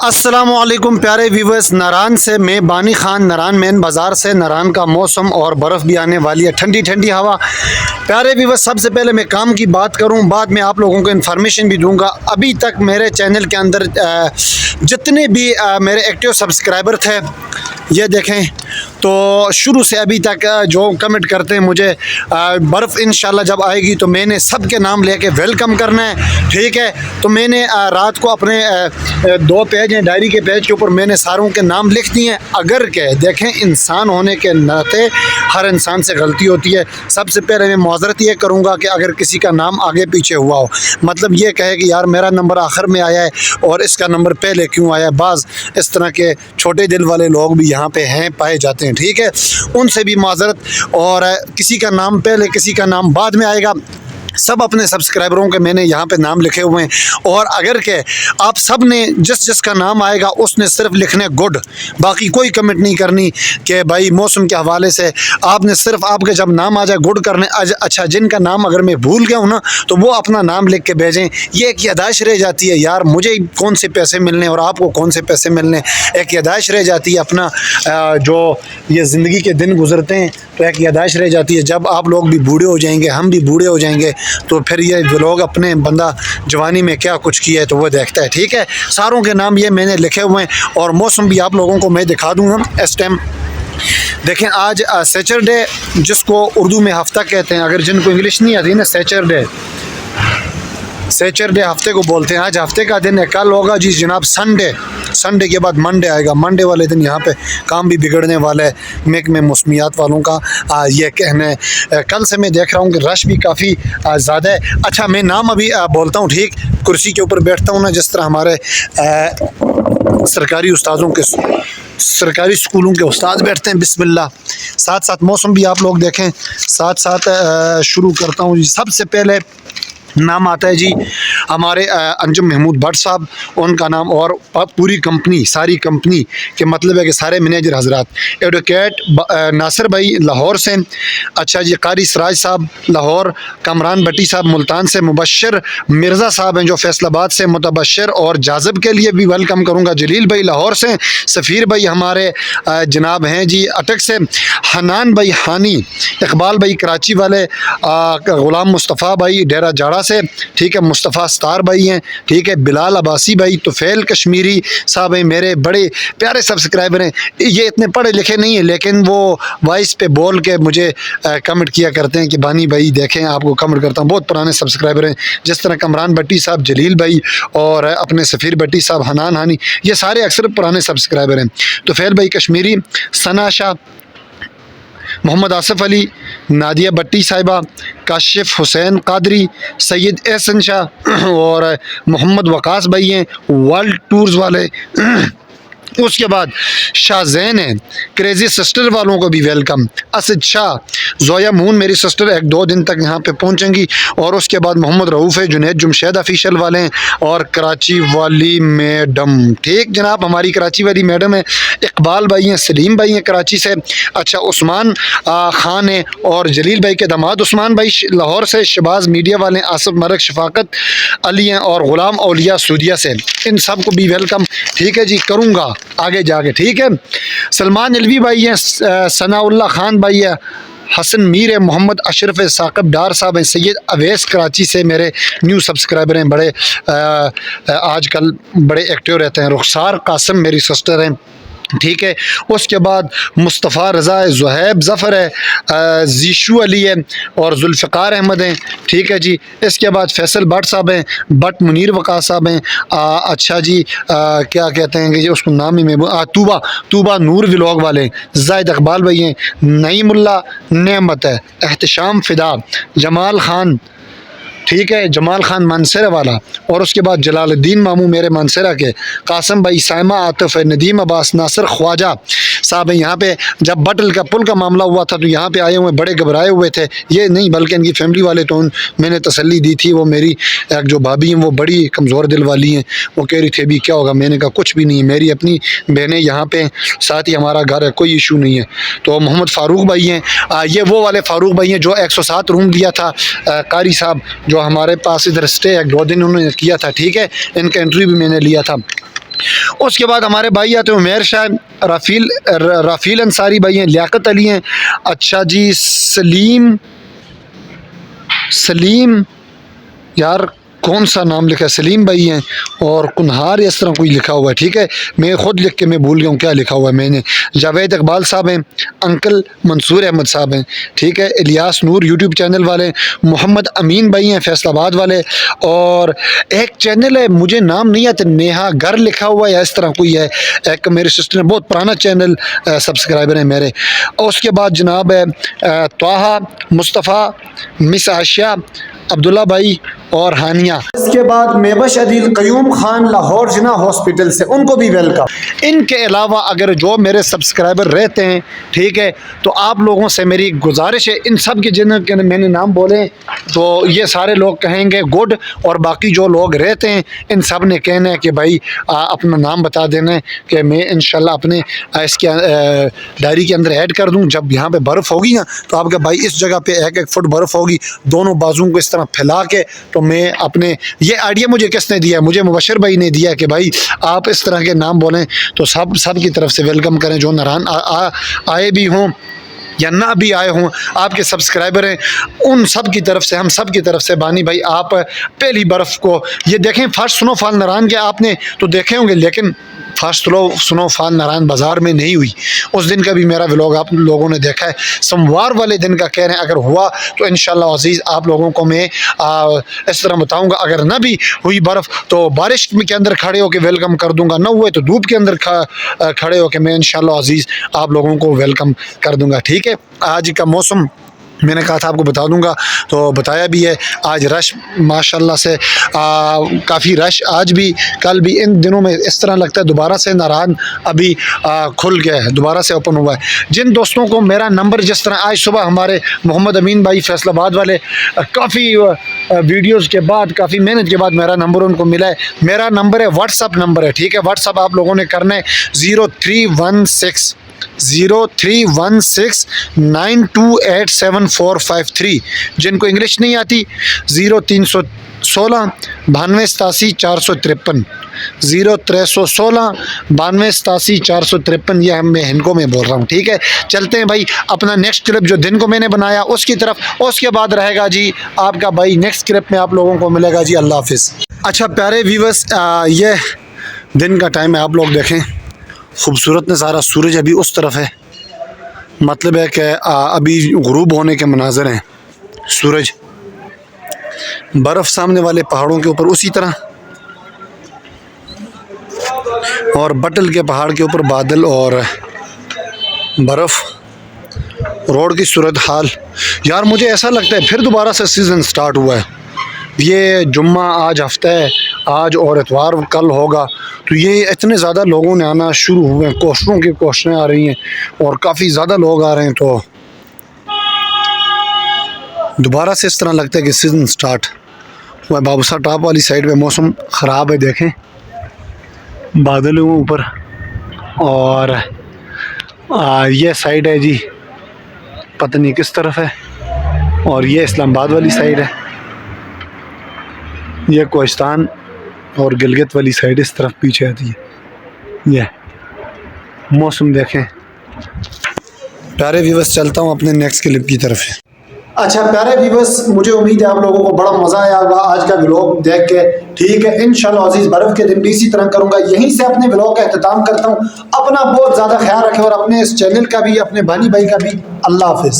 अस्सलामुअलैकुम प्यारे व्यूवर्स, नारान से मैं बानी ख़ान, नारान मेन बाज़ार से। नारान का मौसम और बर्फ़ भी आने वाली है, ठंडी ठंडी हवा। प्यारे व्यूवर्स, सबसे पहले मैं काम की बात करूं, बाद में आप लोगों को इन्फॉर्मेशन भी दूंगा। अभी तक मेरे चैनल के अंदर जितने भी मेरे एक्टिव सब्सक्राइबर थे, ये देखें तो शुरू से अभी तक जो कमेंट करते हैं मुझे, बर्फ़ इंशाल्लाह जब आएगी तो मैंने सबके नाम लेके वेलकम करना है, ठीक है। तो मैंने रात को अपने 2 पेज हैं, डायरी के पेज के ऊपर मैंने सारों के नाम लिख दिए हैं। अगर के देखें, इंसान होने के नाते हर इंसान से गलती होती है। सबसे पहले मैं माज़रत ये करूँगा कि अगर किसी का नाम आगे पीछे हुआ हो, मतलब ये कहे कि यार मेरा नंबर आखिर में आया है और इसका नंबर पहले क्यों आया। बाज़ इस तरह के छोटे दिल वाले लोग भी यहाँ पे हैं, पाए जाते हैं, ठीक है। उनसे भी माज़रत। और किसी का नाम पहले किसी का नाम बाद में आएगा। सब अपने सब्सक्राइबरों के मैंने यहाँ पे नाम लिखे हुए हैं। और अगर के आप सब ने जिस जिसका नाम आएगा उसने सिर्फ लिखने गुड, बाकी कोई कमेंट नहीं करनी कि भाई मौसम के हवाले से। आपने सिर्फ आपके जब नाम आ जाए गुड करने। अच्छा, जिनका नाम अगर मैं भूल गया हूँ ना, तो वो अपना नाम लिख के भेजें। ये एक यादाश्त रह जाती है, यार मुझे कौन से पैसे मिलने और आपको कौन से पैसे मिलने, एक यादाश्त रह जाती है। अपना जो ये ज़िंदगी के दिन गुजरते हैं तो एक यादाश्त रह जाती है। जब आप लोग भी बूढ़े हो जाएंगे, हम भी बूढ़े हो जाएंगे, तो फिर ये लोग अपने बंदा जवानी में क्या कुछ किया है तो वो देखता है, ठीक है। सारों के नाम ये मैंने लिखे हुए हैं और मौसम भी आप लोगों को मैं दिखा दूँगा इस टाइम। देखें, आज सैटरडे, जिसको उर्दू में हफ्ता कहते हैं, अगर जिनको इंग्लिश नहीं आती ना, सैटरडे हफ्ते को बोलते हैं। आज हफ्ते का दिन है। कल होगा जी जनाब संडे के बाद मंडे आएगा। मंडे वाले दिन यहाँ पे काम भी बिगड़ने वाला है महकमे मौसमियात वालों का, ये कहना है। कल से मैं देख रहा हूँ कि रश भी काफ़ी ज़्यादा है। अच्छा, मैं नाम अभी बोलता हूँ, ठीक। कुर्सी के ऊपर बैठता हूँ ना, जिस तरह हमारे सरकारी स्कूलों के उस्ताद बैठते हैं, बिस्मिल्लाह। साथ साथ मौसम भी आप लोग देखें, साथ साथ शुरू करता हूँ जी। सबसे पहले नाम आता है जी हमारे अंजुम महमूद भट्ट साहब, उनका नाम। और पूरी कंपनी, सारी कंपनी के मतलब है कि सारे मैनेजर हजरात। एडवोकेट नासिर भाई लाहौर से, अच्छा जी कारी सराज साहब लाहौर, कमरान भट्टी साहब मुल्तान से, मुबशर मिर्ज़ा साहब हैं जो फैसलाबाद से, मुतबशर और जाज़ब के लिए भी वेलकम करूँगा। जलील भाई लाहौर से, सफ़ीर भाई हमारे जनाब हैं जी अटक से, हनान भाई हानी, इकबाल भाई कराची वाले, ग़ुलाम मुस्तफ़ा भाई डेरा जाड़ा से, ठीक है। मुस्तफ़ा स्टार भाई हैं, ठीक है। बिलाल अब्बासी भाई, तुफ़ैल कश्मीरी साहब हैं, मेरे बड़े प्यारे सब्सक्राइबर हैं। ये इतने पढ़े लिखे नहीं हैं, लेकिन वो वॉइस पे बोल के मुझे कमेंट किया करते हैं कि बानी भाई देखें, आपको कमेंट करता हूँ। बहुत पुराने सब्सक्राइबर हैं, जिस तरह कमरान भट्टी साहब, जलील भाई और अपने सफ़ीर भट्टी साहब, हनान हानी, ये सारे अक्सर पुराने सब्सक्राइबर हैं। तुफ़ैल भाई कश्मीरी, सना शाह, मोहम्मद आसिफ अली, नादिया भट्टी साहिबा, काशिफ हुसैन कादरी, सैयद एहसन शाह और मोहम्मद वकास भाई हैं वर्ल्ड टूर्स वाले। उसके बाद शाहजैन हैं, क्रेज़ी सिस्टर वालों को भी वेलकम। असद शाह, जोया मून मेरी सिस्टर 1-2 दिन तक यहाँ पे पहुँचेंगी। और उसके बाद मोहम्मद रऊफ़ है, जुनैद जुमशैद ऑफिशियल वाले हैं और कराची वाली मैडम, ठीक जनाब, हमारी कराची वाली मैडम है। इकबाल भाई हैं, सलीम भाई हैं कराची से, अच्छा उस्मान ख़ान हैं और जलील भाई के दामाद उस्मान भाई लाहौर से, शबाज़ मीडिया वाले, आसिफ मरक शफाकत अली हैं और ग़ुलाम औलिया सूदिया से। इन सब को भी वेलकम, ठीक है जी, करूँगा आगे जाके, ठीक है। सलमान अलवी भाई हैं, सनाउल्लाह खान भाई है, हसन मीर है, मोहम्मद अशरफ है, साकिब डार साहब हैं, सैयद अवैस कराची से मेरे न्यू सब्सक्राइबर हैं, बड़े आजकल बड़े एक्टिव रहते हैं। रुखसार कासिम मेरी सिस्टर हैं, ठीक है। उसके बाद मुस्तफ़ा रज़ा है, ज़ुहैब ज़फ़र है, जीशु अली है और जुल्फ़िकार अहमद हैं, ठीक है जी। इसके बाद फैसल भट्ट साहब हैं, भट्ट मुनीर वकास साहब हैं, अच्छा जी क्या कहते हैं कि जी उसको नाम ही में तूबा नूर व्लॉग वाले, ज़ाहिद इकबाल भाई हैं, नईमुल्ला नेमत है, एहतशाम फ़िदा, जमाल ख़ान, ठीक है, जमाल ख़ान मानसरा वाला। और उसके बाद जलालुद्दीन मामू मेरे मानसरा के, कासम भाई, साइमा आतिफ है, नदीम अब्बास, नासिर ख्वाजा साहब हैं। यहाँ पे जब बटल का पुल का मामला हुआ था तो यहाँ पे आए हुए बड़े घबराए हुए थे, ये नहीं बल्कि इनकी फैमिली वाले। तो मैंने तसल्ली दी थी, वो मेरी एक जो भाभी हैं वो बड़ी कमज़ोर दिल वाली हैं, वो कह रही थी अभी क्या होगा। मैंने कहा कुछ भी नहीं है, मेरी अपनी बहनें यहाँ पे, साथ ही हमारा घर है, कोई इशू नहीं है। तो मोहम्मद फ़ारूक भाई हैं, ये वो वाले फ़ारूक भाई हैं जो 107 रूम दिया था कारी साहब, जो हमारे पास इधर स्टे 1-2 दिन उन्होंने किया था, ठीक है। इनका इंटरव्यू भी मैंने लिया था। उसके बाद हमारे भाई आते हैं उमेर शाह, राफील अंसारी भाई हैं, लियाकत अली हैं, अच्छा जी सलीम यार कौन सा नाम लिखा है, सलीम भाई हैं, और कुनहार इस तरह कोई लिखा हुआ है, ठीक है, मैं ख़ुद लिख के मैं भूल गया हूँ क्या लिखा हुआ है मैंने। जावेद इकबाल साहब हैं, अंकल मंसूर अहमद साहब हैं, ठीक है, इलियास नूर यूट्यूब चैनल वाले, मोहम्मद अमीन भाई हैं फैसलाबाद वाले, और एक चैनल है मुझे नाम नहीं आता, नेहा घर लिखा हुआ है या इस तरह कोई है, एक मेरे सिस्टर ने बहुत पुराना चैनल सब्सक्राइबर है मेरे। और उसके बाद जनाब है त्वाहा, मुस्तफ़ा, मिस आशिया, अब्दुल्ला भाई और हानिया। इसके बाद मेबश अदील कयूम खान लाहौर जिना हॉस्पिटल से, उनको भी वेलकम। इनके अलावा अगर जो मेरे सब्सक्राइबर रहते हैं, ठीक है, तो आप लोगों से मेरी गुजारिश है, इन सब के जिनके मैंने नाम बोले तो ये सारे लोग कहेंगे गुड, और बाकी जो लोग रहते हैं इन सब ने कहना है कि भाई अपना नाम बता देना है कि मैं इंशाल्लाह अपने इसके डायरी के अंदर ऐड कर दूं। जब यहाँ पे बर्फ़ होगी ना तो आपके भाई इस जगह पे 1-1 फुट बर्फ़ होगी, दोनों बाजुओं को इस तरह फैला के, तो मैं अपने ये आइडिया मुझे किसने दिया है, मुझे मुबशर भाई ने दिया कि भाई आप इस तरह के नाम बोलें, तो सब की तरफ से वेलकम करें, जो नारायण आए भी हों या ना भी आए हों, आपके सब्सक्राइबर हैं, उन सब की तरफ से, हम सब की तरफ से बानी भाई आप पहली बर्फ़ को ये देखें। फर्स्ट स्नोफॉल नारायण के आपने तो देखे होंगे, लेकिन फर्स्ट स्नोफॉल नारायण बाज़ार में नहीं हुई, उस दिन का भी मेरा व्लॉग आप लोगों ने देखा है। सोमवार वाले दिन का कह रहे हैं, अगर हुआ तो इंशाल्लाह अज़ीज़ आप लोगों को मैं इस तरह बताऊंगा। अगर ना भी हुई बर्फ़ तो बारिश के अंदर खड़े होकर वेलकम कर दूंगा, ना हुए तो धूप के अंदर खड़े होकर मैं इंशाल्लाह अज़ीज़ आप लोगों को वेलकम कर दूंगा, ठीक है। आज का मौसम मैंने कहा था आपको बता दूंगा, तो बताया भी है। आज रश माशाल्लाह से काफ़ी रश, आज भी कल भी, इन दिनों में इस तरह लगता है दोबारा से नारायण अभी खुल गया है, दोबारा से ओपन हुआ है। जिन दोस्तों को मेरा नंबर, जिस तरह आज सुबह हमारे मोहम्मद अमीन भाई फैसलाबाद वाले काफ़ी वीडियोज़ के बाद, काफ़ी मेहनत के बाद मेरा नंबर उनको मिला है। मेरा नंबर है व्हाट्सअप नंबर है, ठीक है, व्हाट्सअप आप लोगों ने करना है 031692874453। जिनको इंग्लिश नहीं आती 0316 92 87 453, 0316 92 87 453, ये मैं इनको मैं बोल रहा हूँ, ठीक है। चलते हैं भाई अपना नेक्स्ट क्लिप जो दिन को मैंने बनाया उसकी तरफ, उसके बाद रहेगा जी आपका भाई नेक्स्ट क्लिप में आप लोगों को मिलेगा जी। अल्लाह हाफिज़। अच्छा प्यारे व्यूअर्स, ये दिन का टाइम है, आप लोग देखें खूबसूरत नज़ारा, सूरज अभी उस तरफ है, मतलब है कि अभी गुरूब होने के मनाज़र हैं, सूरज, बर्फ़ सामने वाले पहाड़ों के ऊपर उसी तरह, और बटल के पहाड़ के ऊपर बादल और बर्फ़, रोड की सूरत हाल। यार मुझे ऐसा लगता है फिर दोबारा से सीज़न स्टार्ट हुआ है। ये जुम्मा आज हफ्ता है, आज और इतवार कल होगा, तो ये इतने ज़्यादा लोगों ने आना शुरू हुए हैं, कोस्टरों की कोस्टें आ रही हैं और काफ़ी ज़्यादा लोग आ रहे हैं, तो दोबारा से इस तरह लगता है कि सीज़न स्टार्ट हुआ है। बाबूसा टॉप वाली साइड पे मौसम ख़राब है, देखें बादल हुए ऊपर, और ये साइड है जी पता नहीं किस तरफ है, और ये इस्लामाबाद वाली साइड है, ये कोहिस्तान और गिलगित वाली साइड इस तरफ पीछे आती है। ये मौसम देखें। प्यारे व्यूअर्स, चलता हूँ अपने नेक्स्ट क्लिप की तरफ। अच्छा प्यारे व्यूअर्स, मुझे उम्मीद है आप लोगों को बड़ा मज़ा आया होगा आज का व्लॉग देख के, ठीक है। इंशाल्लाह अज़ीज़ बर्फ़ के दिन भी इसी तरह करूँगा, यहीं से अपने व्लॉग का अख्ताम करता हूँ। अपना बहुत ज़्यादा ख्याल रखें और अपने इस चैनल का भी, अपने भानी भाई का भी। अल्लाह हाफिज़।